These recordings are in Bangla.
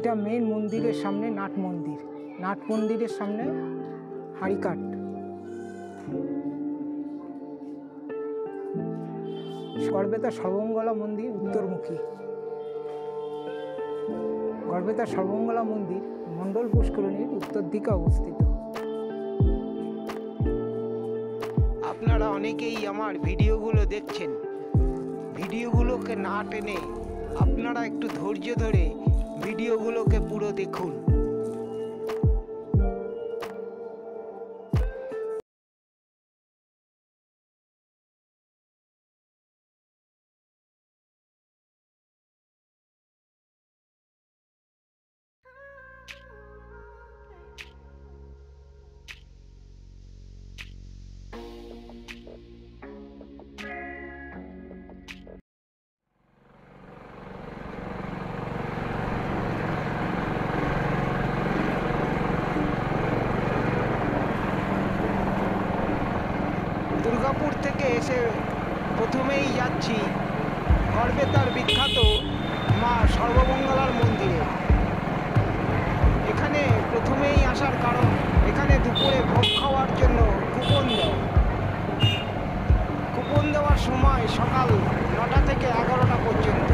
এইটা মেইন মন্দিরের সামনে নাট মন্দির, নাট মন্দিরের সামনে হাড়িকাট। গড়বেতা সর্বমঙ্গলা মন্দির উত্তরমুখী। গড়বেতা সর্বমঙ্গলা মন্দির মণ্ডল পুষ্করিণীর উত্তর দিকে অবস্থিত। আপনারা অনেকেই আমার ভিডিওগুলো দেখছেন, ভিডিওগুলোকে না টেনে আপনারা একটু ধৈর্য ধরে ভিডিওগুলোকে পুরো দেখুন। দুর্গাপুর থেকে এসে প্রথমেই যাচ্ছি গড়বেতার বিখ্যাত মা সর্বমঙ্গলার মন্দিরে। এখানে প্রথমেই আসার কারণ এখানে দুপুরে ভোগ খাওয়ার জন্য কুপন দেয়। কুপন দেওয়ার সময় সকাল 9টা থেকে 11টা পর্যন্ত।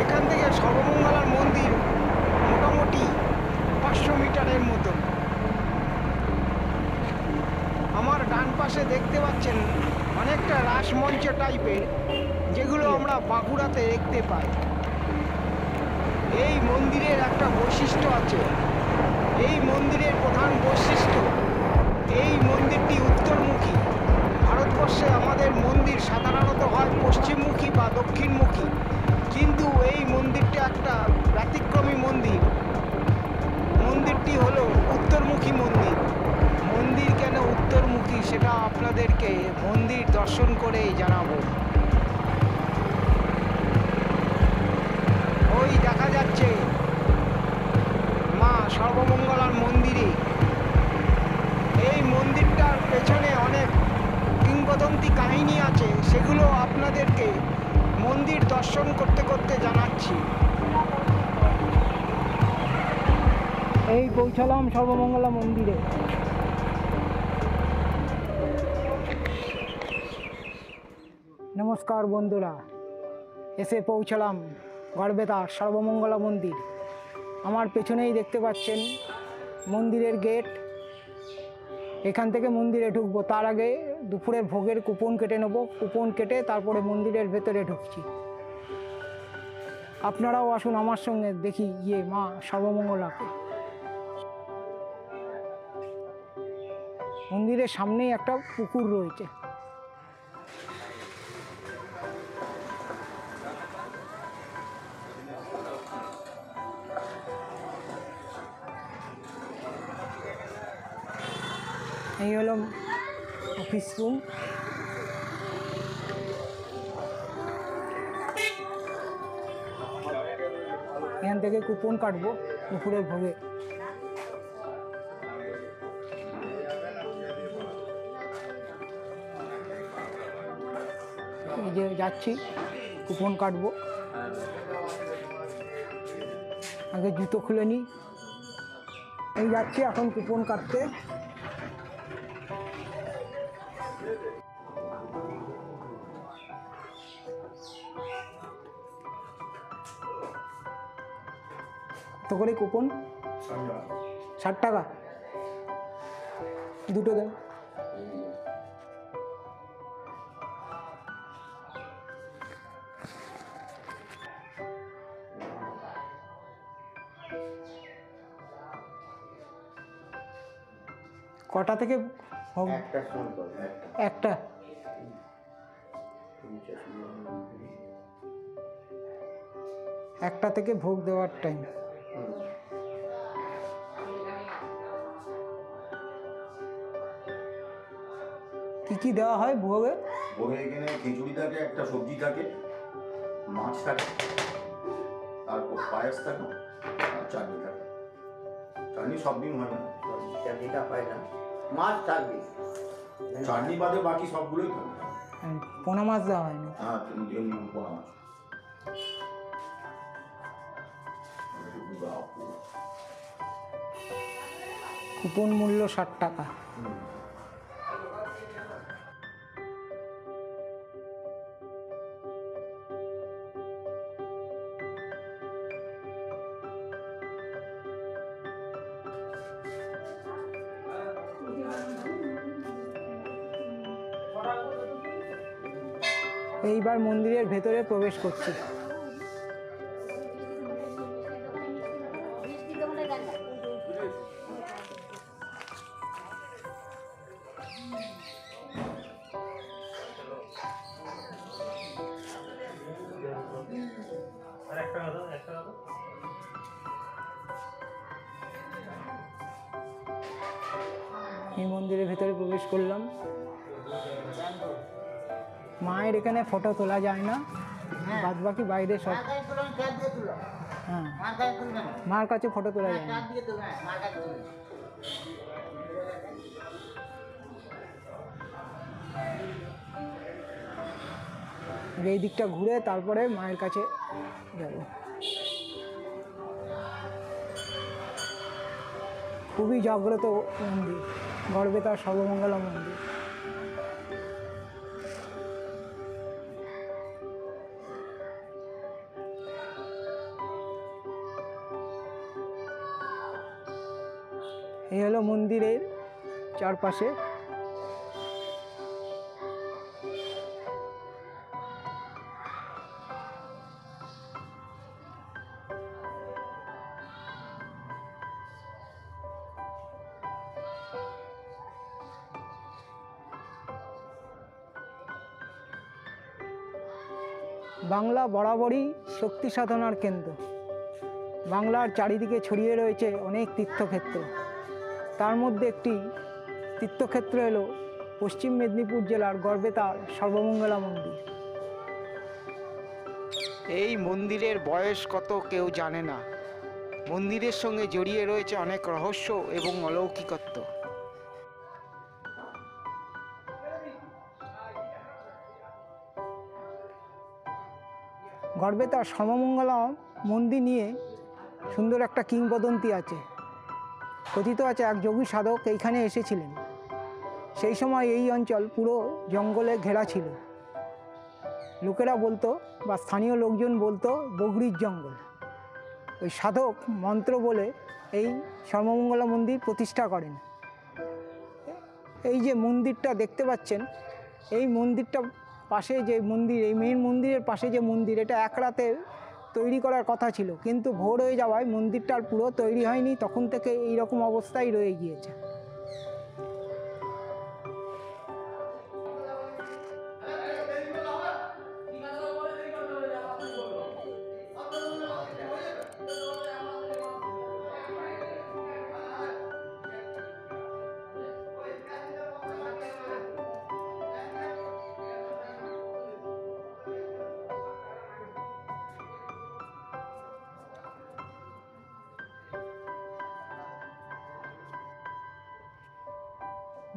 এখান থেকে সর্বমঙ্গলার মন্দির মোটামুটি 500 মিটারের মতন। আমার ডান পাশে দেখতে পাচ্ছেন অনেকটা রাসমঞ্চ টাইপের, যেগুলো আমরা বাঁকুড়াতে দেখতে পাই। এই মন্দিরের একটা বৈশিষ্ট্য আছে। এই মন্দিরের প্রধান বৈশিষ্ট্য, এই মন্দিরটি উত্তরমুখী। ভারতবর্ষে আমাদের মন্দির সাধারণত হয় পশ্চিমমুখী বা দক্ষিণমুখী, কিন্তু এই মন্দিরটি একটা ব্যতিক্রমী মন্দির। মন্দিরটি হলো উত্তরমুখী মন্দির। মন্দির কেন উত্তরমুখী সেটা আপনাদেরকে মন্দির দর্শন করেই জানাবো। ওই দেখা যাচ্ছে মা সর্বমঙ্গলার মন্দিরে। এই মন্দিরটার পেছনে অনেক কিংবদন্তি কাহিনী আছে, সেগুলো আপনাদেরকে মন্দির দর্শন করতে করতে জানাচ্ছি। এই পৌঁছালাম সর্বমঙ্গলা মন্দিরে। নমস্কার বন্ধুরা, এসে পৌঁছালাম গড়বেতার সর্বমঙ্গলা মন্দির। আমার পেছনেই দেখতে পাচ্ছেন মন্দিরের গেট। এখান থেকে মন্দিরে ঢুকবো, তার আগে দুপুরের ভোগের কুপন কেটে নেব। কুপন কেটে তারপরে মন্দিরের ভেতরে ঢুকছি। আপনারাও আসুন আমার সঙ্গে, দেখি মা সর্বমঙ্গলাকে। মন্দিরের সামনেই একটা পুকুর রয়েছে। এই হলো অফিস রুম। এখান থেকে কুপন কাটবো দুপুরের ভোগে। এই যে যাচ্ছি, কুপন কাটবো। আগে জুতো খুলে নিই। এই যাচ্ছি এখন কুপন কাটতে। তো করে কুপন 60 টাকা দুটো দেন। কটা থেকে একটা? একটা থেকে ভোগ দেওয়ার টাইম। কি কি দেওয়া হয় ভোগে? ভোগে এখানে খিচুড়ি থাকে, একটা সবজি থাকে, মাছ থাকে, তারপর পায়েস থাকে আর চাটনি থাকে। চাটনি সব দিন হয় না, চাটনিটা পায় না, মাছ থাকবে। চাটনি বাদে বাকি সবগুলোই থাকে। পোনা মাছ দেওয়া হয় না? হ্যাঁ, পোনা মাছ। কুপন মূল্য 60 টাকা। এইবার মন্দিরের ভেতরে প্রবেশ করছি। এই মন্দিরের ভেতরে প্রবেশ করলাম। মায়ের এখানে ফটো তোলা যায় না, বাদ বাকি বাইরে সব। হ্যাঁ, মার কাছে ফটো তোলা যায় না। এই দিকটা ঘুরে তারপরে মায়ের কাছে যাব। খুবই জাগ্রত মন্দির, গড়বেতার সর্বমঙ্গলা মন্দির। এই হলো মন্দিরের চারপাশে। বাংলা বরাবরই শক্তি সাধনার কেন্দ্র। বাংলার চারিদিকে ছড়িয়ে রয়েছে অনেক তীর্থক্ষেত্র। তার মধ্যে একটি তীর্থক্ষেত্র এলো পশ্চিম মেদিনীপুর জেলার গড়বেতার সর্বমঙ্গলা মন্দির। এই মন্দিরের বয়স কত কেউ জানে না। মন্দিরের সঙ্গে জড়িয়ে রয়েছে অনেক রহস্য এবং অলৌকিকত্ব। গড়বেতার সর্বমঙ্গলা মন্দির নিয়ে সুন্দর একটা কিংবদন্তি আছে। কথিত আছে এক যোগী সাধক এইখানে এসেছিলেন। সেই সময় এই অঞ্চল পুরো জঙ্গলে ঘেরা ছিল। লোকেরা বলতো বা স্থানীয় লোকজন বলতো বগরির জঙ্গল। ওই সাধক মন্ত্র বলে এই সর্বমঙ্গলা মন্দির প্রতিষ্ঠা করেন। এই যে মন্দিরটা দেখতে পাচ্ছেন, এই মন্দিরটা পাশে যে মন্দির, এই মেন মন্দিরের পাশে যে মন্দির, এটা এক রাতে তৈরি করার কথা ছিল, কিন্তু ভোর হয়ে যাওয়ায় মন্দিরটার পুরো তৈরি হয়নি। তখন থেকে এই রকম অবস্থায় রয়ে গিয়েছে।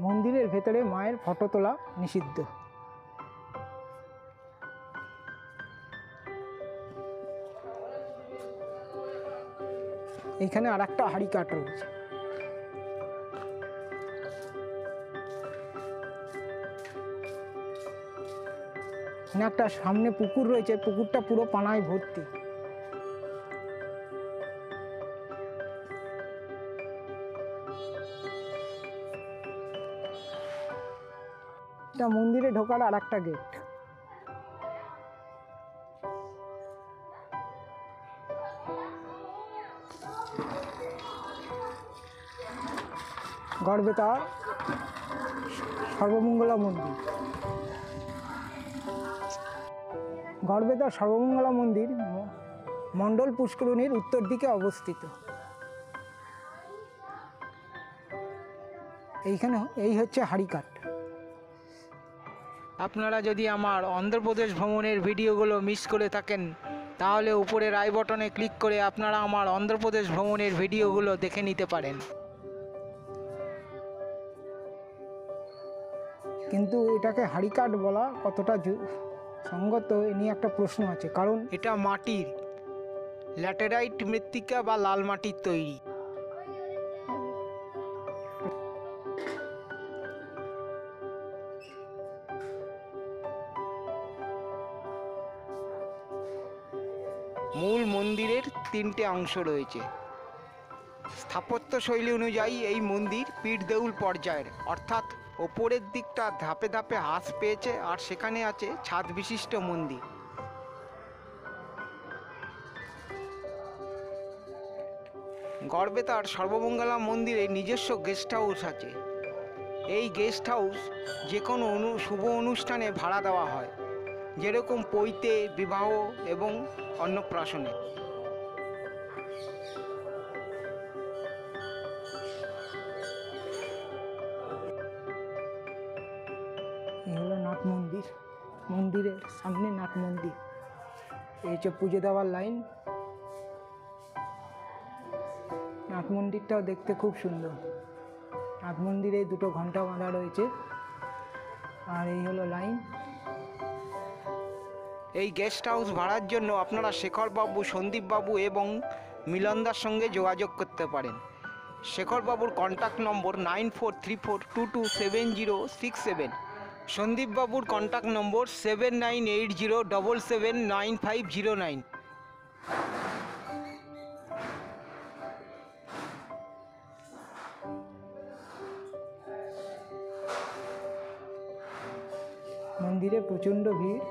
মন্দিরের ভেতরে মায়ের ফটো তোলা নিষিদ্ধ। এইখানে আর একটা হাড়ি কাঠ রয়েছে। এখানে একটা সামনে পুকুর রয়েছে, পুকুরটা পুরো পানায় ভর্তি। এটা মন্দিরে ঢোকার আর একটা গেট। গড়বেতার সর্বমঙ্গলা মন্দির। গড়বেতার সর্বমঙ্গলা মন্দির মণ্ডল পুষ্করিণীর উত্তর দিকে অবস্থিত। এইখানে এই হচ্ছে হাড়িকাঠ। আপনারা যদি আমার অন্ধ্রপ্রদেশ ভ্রমণের ভিডিওগুলো মিস করে থাকেন, তাহলে উপরের আই বটনে ক্লিক করে আপনারা আমার অন্ধ্রপ্রদেশ ভ্রমণের ভিডিওগুলো দেখে নিতে পারেন। কিন্তু এটাকে হাড়িকাঠ বলা কতটা সঙ্গত এ নিয়ে একটা প্রশ্ন আছে, কারণ এটা মাটির ল্যাটেরাইট মৃত্তিকা বা লাল মাটির তৈরি। মূল মন্দিরের 3টে অংশ রয়েছে। স্থাপত্য শৈলী অনুযায়ী এই মন্দির পীঠ দেউল পর্যায়ের, অর্থাৎ ওপরের দিকটা ধাপে ধাপে হ্রাস পেয়েছে আর সেখানে আছে ছাদ বিশিষ্ট মন্দির। গড়বেতার সর্বমঙ্গলা মন্দিরে নিজস্ব গেস্ট হাউস আছে। এই গেস্ট হাউস যে কোনো শুভ অনুষ্ঠানে ভাড়া দেওয়া হয়, যেরকম পৈতে, বিবাহ এবং অন্নপ্রাশনে। এই হলো নাট মন্দির, মন্দিরের সামনে নাট মন্দির। এই হচ্ছে পুজো দেওয়ার লাইন। নাট মন্দিরটাও দেখতে খুব সুন্দর। নাট মন্দিরে 2টো ঘন্টা বাঁধা রয়েছে। আর এই হলো লাইন। এই গেস্ট হাউস ভাড়ার জন্য আপনারা শেখরবাবু, সন্দীপবাবু এবং মিলনদার সঙ্গে যোগাযোগ করতে পারেন। শেখরবাবুর কন্ট্যাক্ট নম্বর 9434227067। সন্দীপবাবুর কন্ট্যাক্ট নম্বর 7980779509। মন্দিরে প্রচণ্ড ভিড়।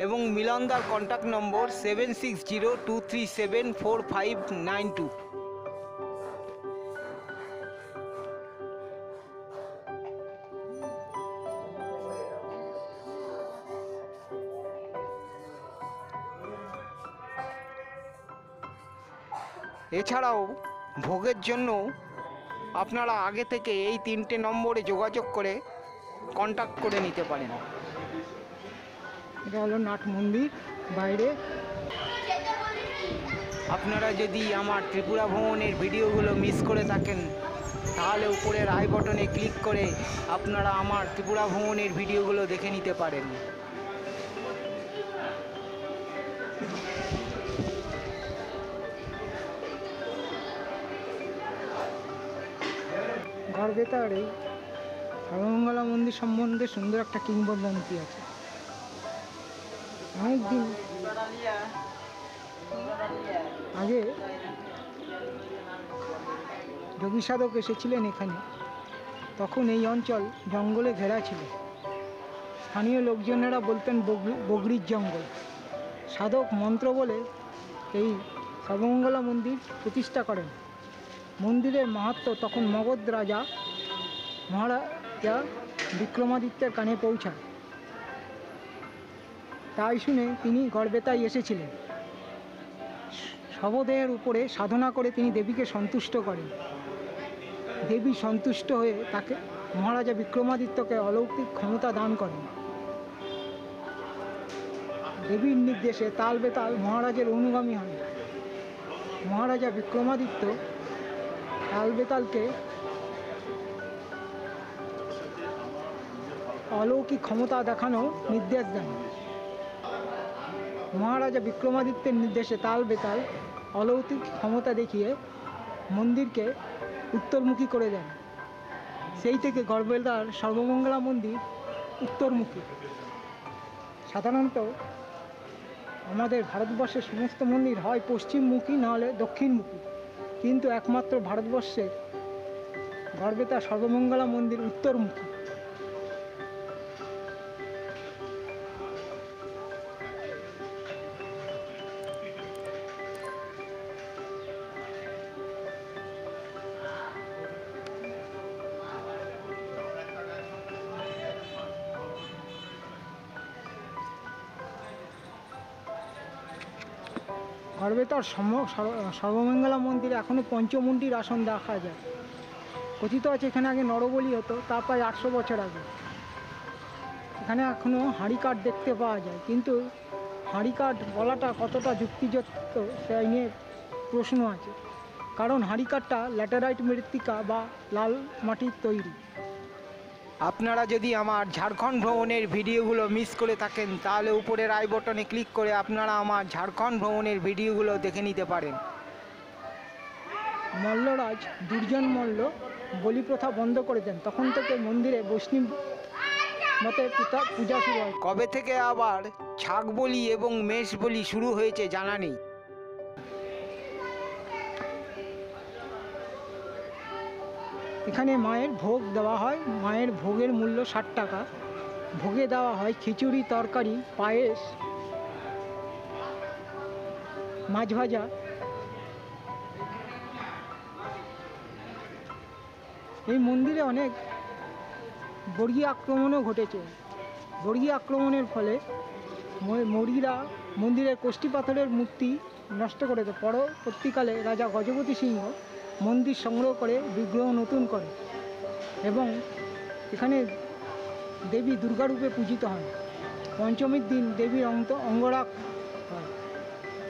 এবং মিলনদার কন্ট্যাক্ট নম্বর 7602374592। এছাড়াও ভোগের জন্য আপনারা আগে থেকে এই 3টে নম্বরে যোগাযোগ করে কন্ট্যাক্ট করে নিতে পারেন। এটা হলো নাট মন্দির বাইরে। আপনারা যদি আমার ত্রিপুরা ভ্রমণের ভিডিওগুলো মিস করে থাকেন, তাহলে উপরের আই বটনে ক্লিক করে আপনারা আমার ত্রিপুরা ভ্রমণের ভিডিওগুলো দেখে নিতে পারেন। গড়বেতার এই সর্বমঙ্গলা মন্দির সম্বন্ধে সুন্দর একটা কিংবদন্তি আছে। অনেকদিন আগে যোগী সাধক এসেছিলেন এখানে, তখন এই অঞ্চল জঙ্গলে ঘেরা ছিল। স্থানীয় লোকজনেরা বলতেন বগরির জঙ্গল। সাধক মন্ত্র বলে এই সর্বমঙ্গলা মন্দির প্রতিষ্ঠা করেন। মন্দিরের মাহাত্ম্য তখন মগধ রাজা মহারাজা বিক্রমাদিত্যের কানে পৌঁছায়। তাই শুনে তিনি গড়বেতায় এসেছিলেন। শবদেহের উপরে সাধনা করে তিনি দেবীকে সন্তুষ্ট করেন। দেবী সন্তুষ্ট হয়ে তাকে মহারাজা বিক্রমাদিত্যকে অলৌকিক ক্ষমতা দান করেন। দেবীর নির্দেশে তাল বেতাল মহারাজের অনুগামী হন। মহারাজা বিক্রমাদিত্য তাল বেতালকে অলৌকিক ক্ষমতা দেখানো নির্দেশ দেন। মহারাজা বিক্রমাদিত্যের নির্দেশে তাল বেতাল অলৌকিক ক্ষমতা দেখিয়ে মন্দিরকে উত্তরমুখী করে দেন। সেই থেকে গড়বেতার সর্বমঙ্গলা মন্দির উত্তরমুখী। সাধারণত আমাদের ভারতবর্ষের সমস্ত মন্দির হয় পশ্চিমমুখী নাহলে দক্ষিণমুখী, কিন্তু একমাত্র ভারতবর্ষের গড়বেতার সর্বমঙ্গলা মন্দির উত্তরমুখী। গড়বেতার সর্বমঙ্গলা মন্দিরে এখনও পঞ্চমুণ্ডির আসন দেখা যায়। কথিত আছে এখানে আগে নরবলি হতো, তা প্রায় 800 বছর আগে। এখানে এখনও হাঁড়িকাঠ দেখতে পাওয়া যায়, কিন্তু হাঁড়িকাঠ বলাটা কতটা যুক্তিযুক্ত সেই নিয়ে প্রশ্ন আছে। কারণ হাঁড়িকাঠটা ল্যাটেরাইট মৃত্তিকা বা লাল মাটির তৈরি। আপনারা যদি আমার ঝাড়খণ্ড ভ্রমণের ভিডিওগুলো মিস করে থাকেন তাহলে উপরের আই বটনে ক্লিক করে আপনারা আমার ঝাড়খণ্ড ভ্রমণের ভিডিওগুলো দেখে নিতে পারেন। মল্লরাজ দুর্জন মল্ল বলি প্রথা বন্ধ করে দেন, তখন থেকে মন্দিরে বৈষ্ণব মতে পূজা শুরু হয়। কবে থেকে আবার ছাগ বলি এবং মেষ বলি শুরু হয়েছে জানা নেই। এখানে মায়ের ভোগ দেওয়া হয়, মায়ের ভোগের মূল্য 60 টাকা। ভোগে দেওয়া হয় খিচুড়ি, তরকারি, পায়েস, মাছ ভাজা। এই মন্দিরে অনেক বর্গী আক্রমণও ঘটেছে। বর্গী আক্রমণের ফলে মৌর্যরা মন্দিরের কোষ্ঠী পাথরের মূর্তি নষ্ট করে দেয়। পরবর্তীকালে রাজা গজপতি সিংহ মন্দির সংগ্রহ করে বিগ্রহ নতুন করে এবং এখানে দেবী দুর্গারূপে পূজিত হন। পঞ্চমীর দিন দেবীর অঙ্গরাগ হয়।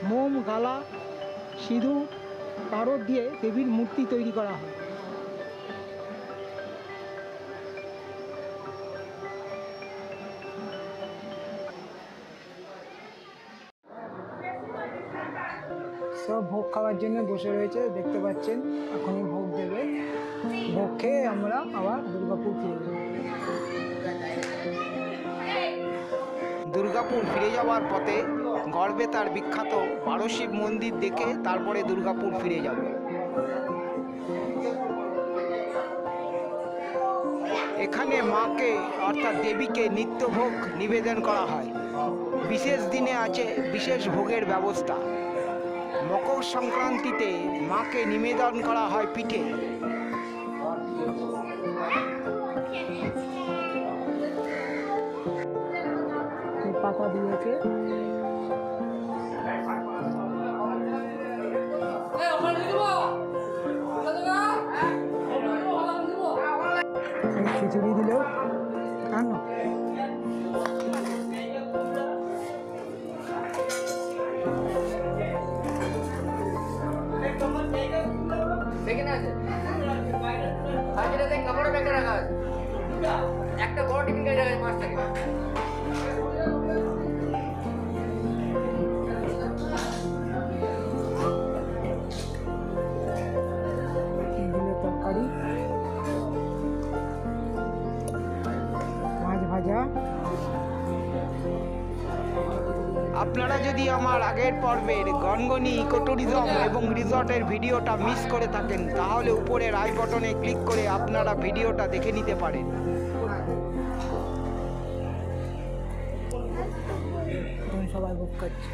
মোম, গালা, সিঁদুর, পারদ দিয়ে দেবীর মূর্তি তৈরি করা হয়। সব ভোগ খাওয়ার জন্য বসে রয়েছে, দেখতে পাচ্ছেন এখনই ভোগ দেবে। ভোগ খেয়ে আমরা আবার দুর্গাপুর ফিরে যাব। দুর্গাপুর ফিরে যাওয়ার পথে গড়বেতার বিখ্যাত 12 শিব মন্দির দেখে তারপরে দুর্গাপুর ফিরে যাব। এখানে মাকে অর্থাৎ দেবীকে নিত্যভোগ নিবেদন করা হয়। বিশেষ দিনে আছে বিশেষ ভোগের ব্যবস্থা। মকর সংক্রান্তিতে মাকে নিবেদন করা হয় পিঠে। পাতা দিয়েছে, খিচুড়ি দিল খান। একটা বড় টিফিন গাড়ি রাখা 5 টাকা। তরকারি, মাছ ভাজা। আপনারা যদি আমার আগের পর্বের গনগনি ইকো ট্যুরিজম এবং রিসর্টের ভিডিওটা মিস করে থাকেন তাহলে উপরের আই বটনে ক্লিক করে আপনারা ভিডিওটা দেখে নিতে পারেন। সবাই ভোগ করছে।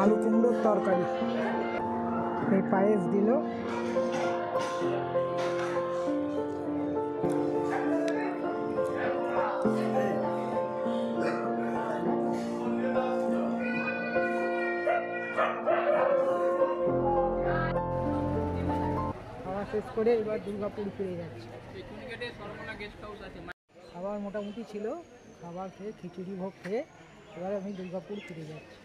আলু কুমড়োর তরকারি, এই পায়েস দিল। খাওয়া শেষ করে এবার দুর্গাপুর ফিরে যাচ্ছে। খাবার মোটামুটি ছিল, খাবার খেয়ে খিচুড়ি ভোগ খেয়ে এবার আমি দুর্গাপুর ফিরে যাচ্ছি।